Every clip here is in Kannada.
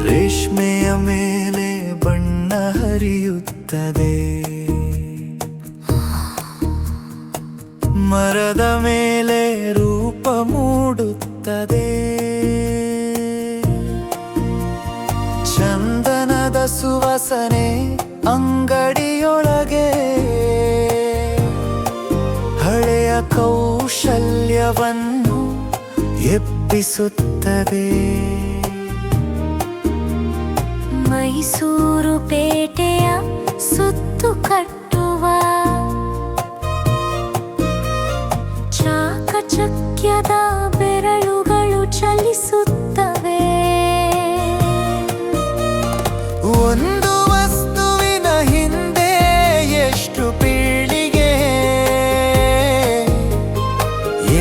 ರೇಷ್ಮೆಯ ಮೇಲೆ ಬಣ್ಣ ಹರಿಯುತ್ತದೆ, ಮರದ ಮೇಲೆ ರೂಪ ಮೂಡುತ್ತದೆ, ಚಂದನದ ಸುವಾಸನೆ ಅಂಗಡಿಯೊಳಗೆ ಹಳೆಯ ಕೌಶಲ್ಯವನ್ನು ಎಬ್ಬಿಸುತ್ತದೆ. ಮೈಸೂರು ಪೇಟೆಯ ಸುತ್ತು ಕಟ್ಟುವ ಚಾಕಚಕ್ಯದ ಬೆರಳುಗಳು ಚಲಿಸುತ್ತವೆ. ಒಂದು ವಸ್ತುವಿನ ಹಿಂದೆ ಎಷ್ಟು ಪೀಳಿಗೆ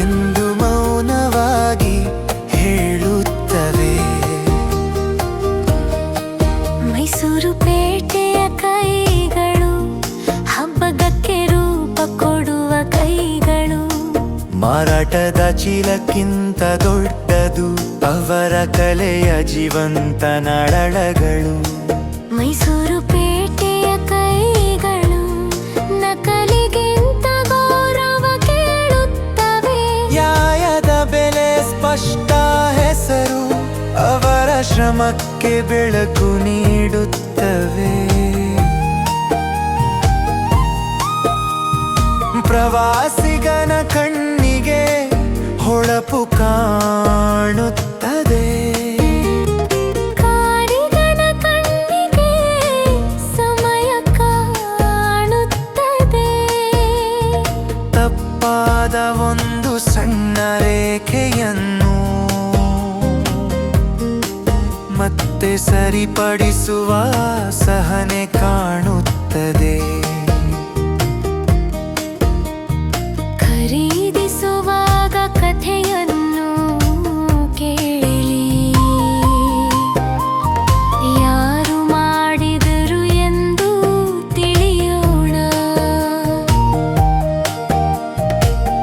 ಎಂದು ಮೌನವಾಗಿ ಹೇಳುತ್ತವೆ. ಮೈಸೂರು ಪೇಟೆಯ ಕೈಗಳು ಹಬ್ಬಕ್ಕೆ ರೂಪ ಕೊಡುವ ಕೈಗಳು. ಮಾರಾಟದ ಚೀಲಕ್ಕಿಂತ ದೊಡ್ಡದು ಅವರ ಕಲೆಯ ಜೀವಂತ ನಾಳಗಳು. ಮೈಸೂರು ಪೇಟೆಯ ಕೈಗಳು ನಕಲಿಗಿಂತ ಗೌರವ ಕೇಳುತ್ತವೆ. ನ್ಯಾಯದ ಬೆಲೆ ಸ್ಪಷ್ಟ ಹೆಸರು ಅವರ ಶ್ರಮಕ್ಕೆ ಬೆಳಕು ನೀಡುತ್ತವೆ. ಪ್ರವಾಸಿಗನ ಕಣ್ಣಿಗೆ ಹೊಳಪು ಕಾಣುತ್ತದೆ, ಕಾಡಿಗನ ಕಣ್ಣಿಗೆ ಸಮಯ ಕಾಣುತ್ತದೆ. ತಪ್ಪಾದ ಒಂದು ಸಣ್ಣ ರೇಖೆಯನ್ನು ಮತ್ತೆ ಸರಿಪಡಿಸುವ ಸಹನೆ ಕಾಣುತ್ತದೆ. ಖರೀದಿಸುವಾಗ ಕಥೆಯನ್ನು ಕೇಳಿ ಯಾರು ಮಾಡಿದರು ಎಂದು ತಿಳಿಯೋಣ.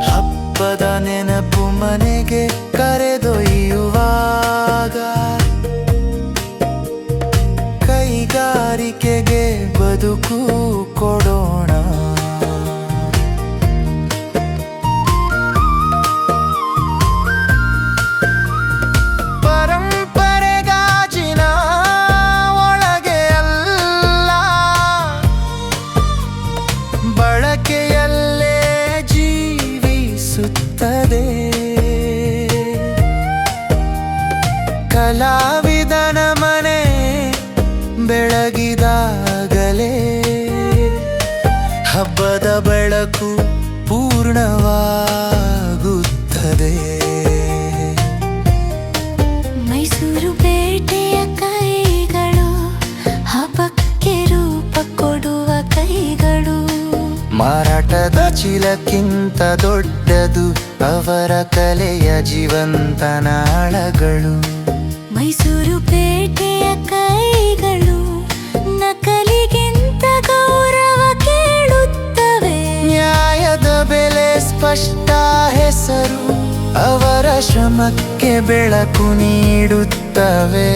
ಹಬ್ಬದ ನೆನಪು ಮನೆಗೆ ಕರೆದೊಯ್ಯುವಾಗ ಕೈಗಾರಿಕೆಗೆ ಬದುಕು ಕೊಡೋಣ. ಪರಂಪರೆ ಗಾಜಿನ ಒಳಗೆ ಅಲ್ಲ, ಬಳಕೆಯಲ್ಲೇ ಜೀವಿಸುತ್ತದೆ. ಕಲಾವಿದನ ಮನೆ ಬೆಳಗಿದಾಗಲೇ ಹಬ್ಬದ ಬೆಳಕು ಪೂರ್ಣವಾಗುತ್ತದೆ. ಮೈಸೂರು ಪೇಟೆಯ ಕೈಗಳು ಹಬ್ಬಕ್ಕೆ ರೂಪ ಕೊಡುವ ಕೈಗಳು. ಮಾರಾಟದ ಚೀಲಕ್ಕಿಂತ ದೊಡ್ಡದು ಅವರ ಕಲೆಯ ಜೀವಂತ ನಾಳಗಳು. ಮೈಸೂರು ಪೇಟೆಯ ಕೈಗಳು ನಕಲಿಗಿಂತ ಗೌರವ ಕೇಳುತ್ತವೆ. ನ್ಯಾಯದ ಬೆಲೆ ಸ್ಪಷ್ಟ ಹೆಸರು ಅವರ ಶ್ರಮಕ್ಕೆ ಬೆಳಕು ನೀಡುತ್ತವೆ.